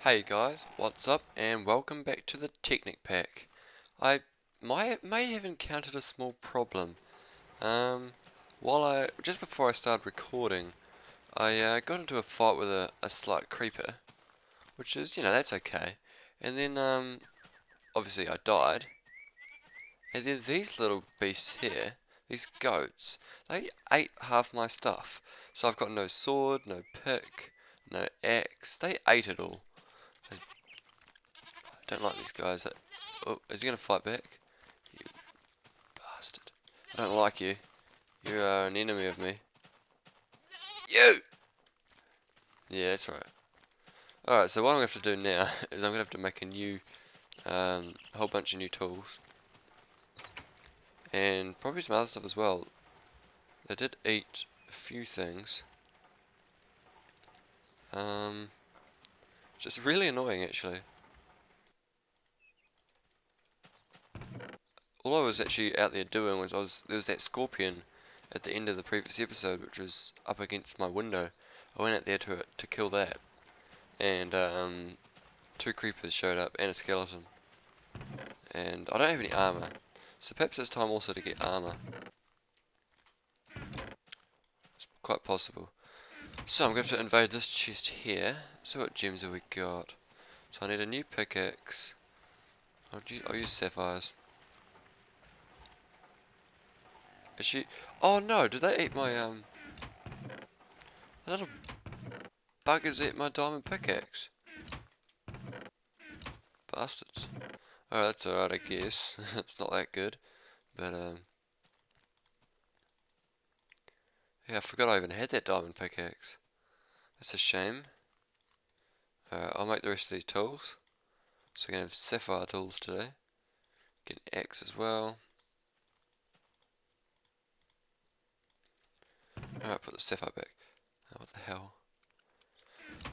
Hey guys, what's up and welcome back to the Technic pack. I may have encountered a small problem. Um, just before I started recording, I got into a fight with a slight creeper, which is, that's okay. And then, obviously I died. And then these little beasts here, these goats, they ate half my stuff. So I've got no sword, no pick, no axe. They ate it all. Don't like these guys. Oh, is he gonna fight back? You bastard. I don't like you. You are an enemy of me. You! Yeah, that's right. Alright, so what I'm gonna have to do now is I'm gonna have to make a new, whole bunch of new tools. And probably some other stuff as well. They did eat a few things. Just really annoying actually. All I was actually out there doing was there was that scorpion at the end of the previous episode which was up against my window. I went out there to kill that. And two creepers showed up and a skeleton. And I don't have any armor. So perhaps it's time also to get armor. It's quite possible. So I'm going to invade this chest here. So what gems have we got? So I need a new pickaxe. I'll use sapphires. Actually, oh no, did they eat my the little buggers ate my diamond pickaxe? Bastards. Alright, that's alright I guess. It's not that good. But yeah, I forgot I even had that diamond pickaxe. That's a shame. I'll make the rest of these tools. So we're going to have sapphire tools today. Get an axe as well. Alright, put the sapphire back. What the hell?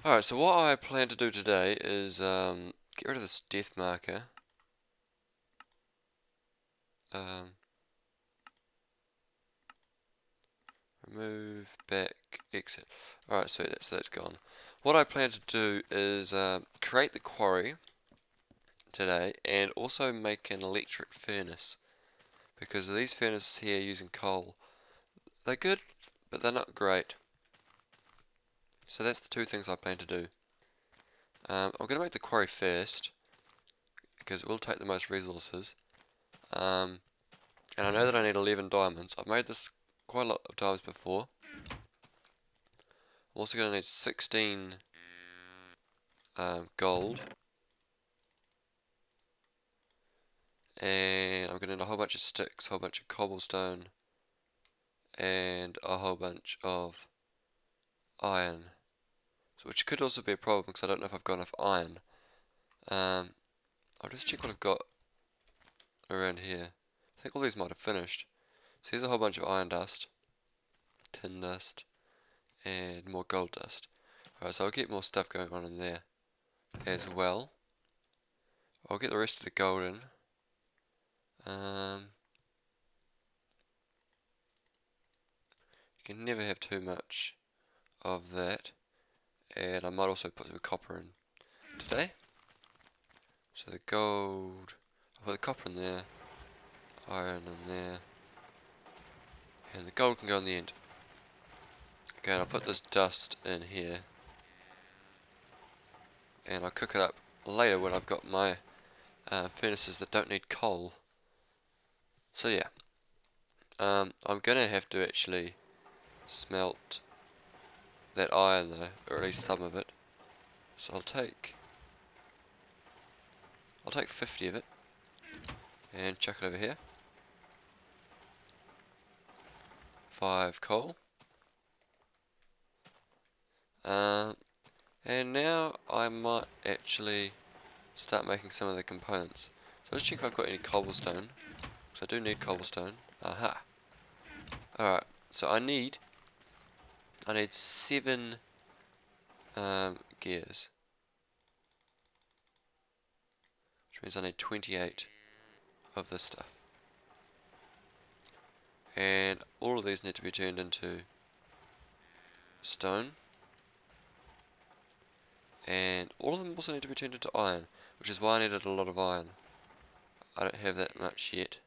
Alright, so what I plan to do today is get rid of this death marker. Remove, back, exit. Alright, so that's gone. What I plan to do is create the quarry today and also make an electric furnace. Because these furnaces here using coal, they're good, but they're not great. So that's the two things I plan to do. I'm going to make the quarry first, because it will take the most resources. And I know that I need 11 diamonds. I've made this quite a lot of times before. I'm also going to need 16 gold. And I'm going to need a whole bunch of sticks, a whole bunch of cobblestone, and a whole bunch of iron. So, which could also be a problem because I don't know if I've got enough iron. I'll just check what I've got around here. I think all these might have finished. So here's a whole bunch of iron dust, tin dust, and more gold dust. Alright, so I'll get more stuff going on in there as well. I'll get the rest of the gold in. You can never have too much of that. And I might also put some copper in today. So the gold, I'll put the copper in there, iron in there, and the gold can go in the end. Okay, and I'll put this dust in here, and I'll cook it up later when I've got my furnaces that don't need coal. So yeah, I'm gonna have to actually smelt that iron though, or at least some of it. So I'll take 50 of it and chuck it over here. 5 coal. And now I might actually start making some of the components. So let's check if I've got any cobblestone. Because I do need cobblestone. Aha. Alright, so I need 7 gears. Which means I need 28 of this stuff. And all of these need to be turned into stone. and all of them also need to be turned into iron, which is why I needed a lot of iron. I don't have that much yet,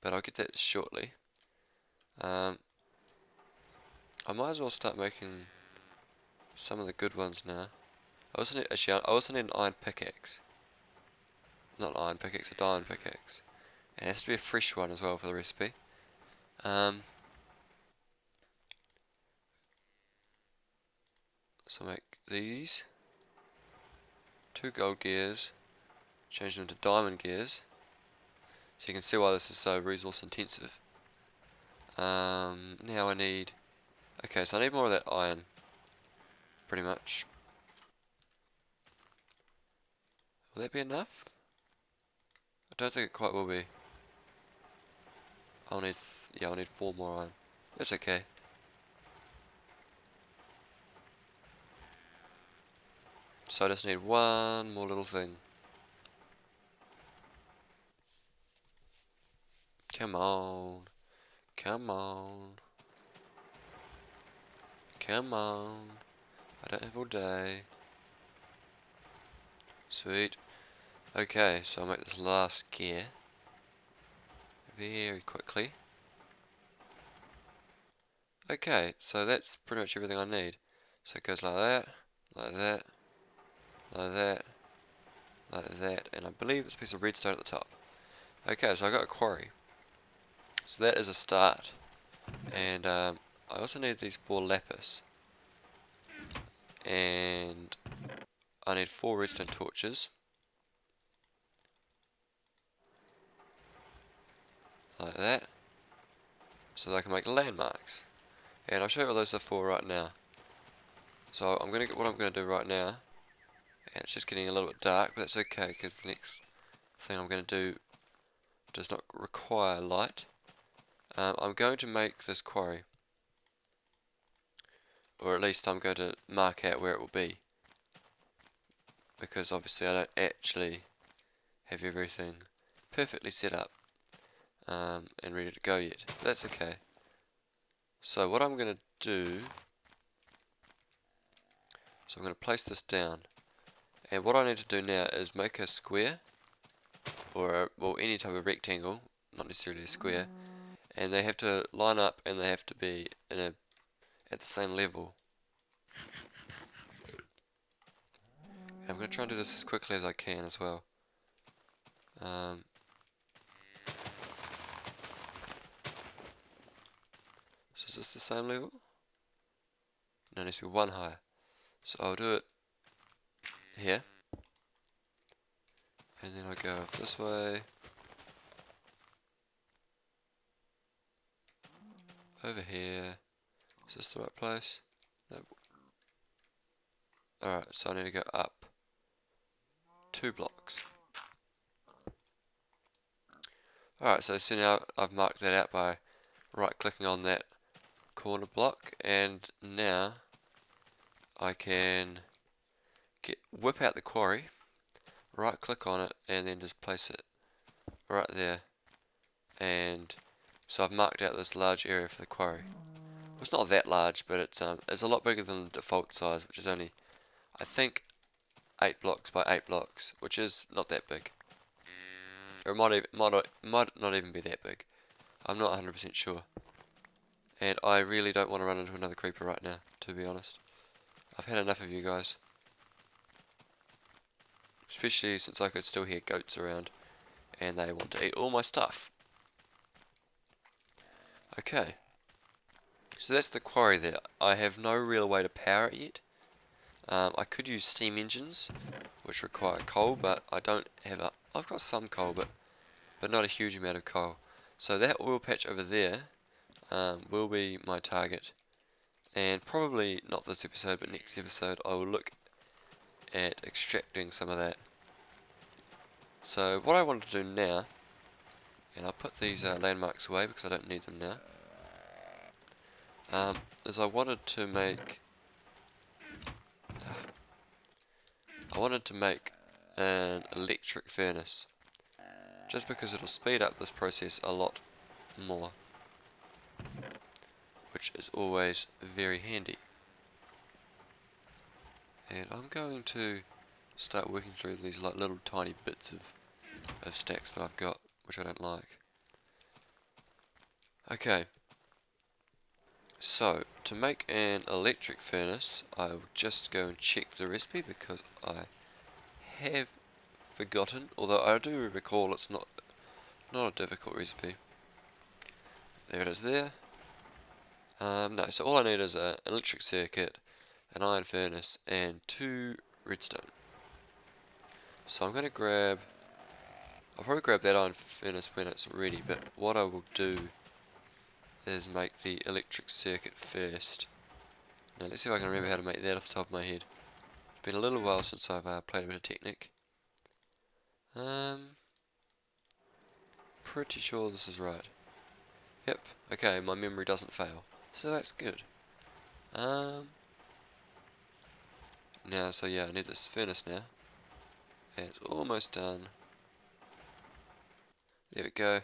but I'll get that shortly. I might as well start making some of the good ones now. I also need an iron pickaxe. Not an iron pickaxe, a diamond pickaxe. And it has to be a fresh one as well for the recipe. So make these 2 gold gears, change them to diamond gears, so you can see why this is so resource intensive. Now I need, okay, so I need more of that iron, pretty much. Will that be enough? I don't think it quite will be. I'll need, yeah, I'll need 4 more iron. That's okay. So I just need one more little thing. Come on. Come on. Come on. I don't have all day. Sweet. Okay, so I'll make this last gear very quickly. Okay, so that's pretty much everything I need. So it goes like that, like that, like that, like that, and I believe it's a piece of redstone at the top. Okay, so I got a quarry. So that is a start. And I also need these 4 lapis. And I need 4 redstone torches. Like that. So that I can make landmarks. And I'll show you what those are for right now. So I'm gonna get what I'm gonna do right now. And it's just getting a little bit dark, but that's okay because the next thing I'm gonna do does not require light. I'm going to make this quarry, or at least I'm going to mark out where it will be, because obviously I don't actually have everything perfectly set up and ready to go yet. But that's okay. So what I'm going to do, so I'm going to place this down, and what I need to do now is make a square, or well, any type of rectangle, not necessarily a square, and they have to line up and they have to be at the same level. And I'm going to try and do this as quickly as I can as well. So is this the same level? No, it needs to be 1 higher. So I'll do it here. And then I'll go this way. Over here. Is this the right place? Nope. Alright, so I need to go up 2 blocks. Alright, so now I've marked that out by right clicking on that corner block, and now I can whip out the quarry, right click on it, and then just place it right there. And so I've marked out this large area for the quarry. Well, it's not that large, but it's a lot bigger than the default size, which is only, I think, 8 blocks by 8 blocks, which is not that big. Or it might not even be that big. I'm not 100% sure. And I really don't want to run into another creeper right now, to be honest. I've had enough of you guys. Especially since I could still hear goats around, and they want to eat all my stuff. Okay. So that's the quarry there. I have no real way to power it yet. I could use steam engines, which require coal, but I don't have a... I've got some coal, but not a huge amount of coal. So that oil patch over there will be my target. And probably not this episode, but next episode I will look at extracting some of that. So what I want to do now, and I'll put these landmarks away because I don't need them now, is I wanted to make an electric furnace, just because it'll speed up this process a lot more, which is always very handy. And I'm going to start working through these like little tiny bits of stacks that I've got, which I don't like. Okay, so to make an electric furnace, I will just go and check the recipe because I have forgotten, although I do recall it's not a difficult recipe. There it is there. No, so all I need is an electric circuit, an iron furnace, and 2 redstone. So I'm going to I'll probably grab that iron furnace when it's ready, but what I will do is make the electric circuit first. Now let's see if I can remember how to make that off the top of my head. It's been a little while since I've played a bit of Technic. Pretty sure this is right. Yep, okay, my memory doesn't fail, so that's good. Now, so yeah, I need this furnace now. And it's almost done. There we go.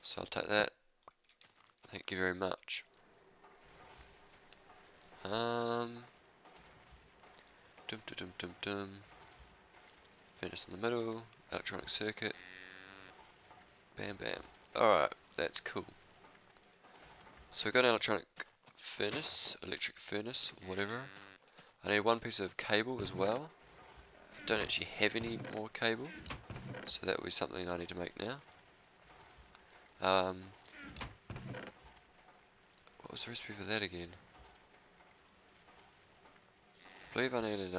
So I'll take that. Thank you very much. Dum dum dum dum dum. Furnace in the middle. Electronic circuit. Bam bam. Alright, that's cool. So we've got an electric furnace, whatever. I need 1 piece of cable as well. I don't actually have any more cable, so that will be something I need to make now. What was the recipe for that again? I believe I needed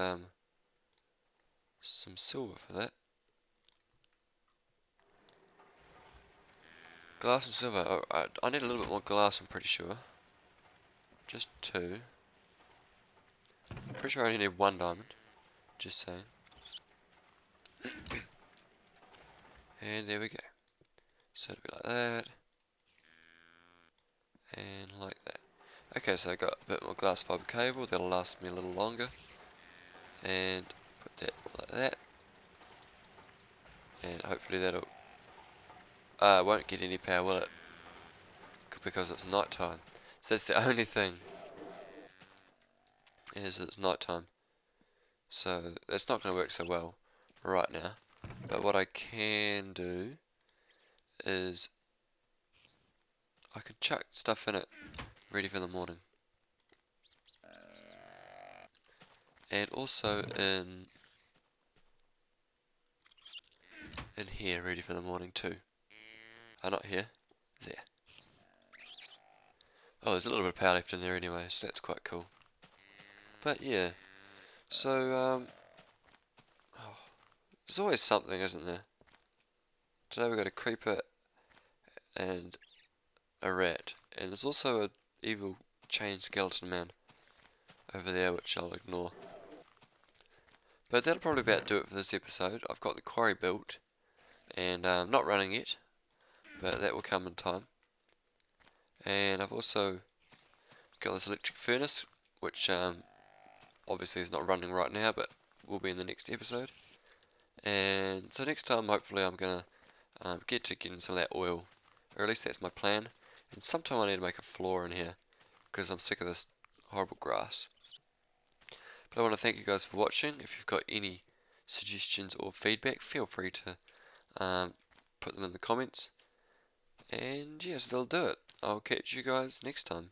some silver for that. Glass and silver. Oh, I need a little bit more glass, I'm pretty sure. Just 2. Pretty sure I only need 1 diamond. Just saying. And there we go. So it'll be like that. And like that. Okay, so I got a bit more glass fiber cable. That'll last me a little longer. And put that like that. And hopefully that'll... won't get any power, will it? Because it's night time. So that's the only thing. Is it's night time. So that's not going to work so well right now. But what I can do is I can chuck stuff in it ready for the morning. And also in here ready for the morning too. Not here. There. Oh, there's a little bit of power left in there anyway, so that's quite cool. But yeah. So oh, there's always something, isn't there? Today we've got a creeper and a rat. And there's also an evil chain skeleton man over there, which I'll ignore. But that'll probably about do it for this episode. I've got the quarry built, and not running yet, but that will come in time. And I've also got this electric furnace, which obviously is not running right now, but will be in the next episode. And so next time, hopefully, I'm gonna get to getting some of that oil, or at least that's my plan. And sometime I need to make a floor in here, because I'm sick of this horrible grass. But I want to thank you guys for watching. If you've got any suggestions or feedback, feel free to put them in the comments. And yes, they'll do it. I'll catch you guys next time.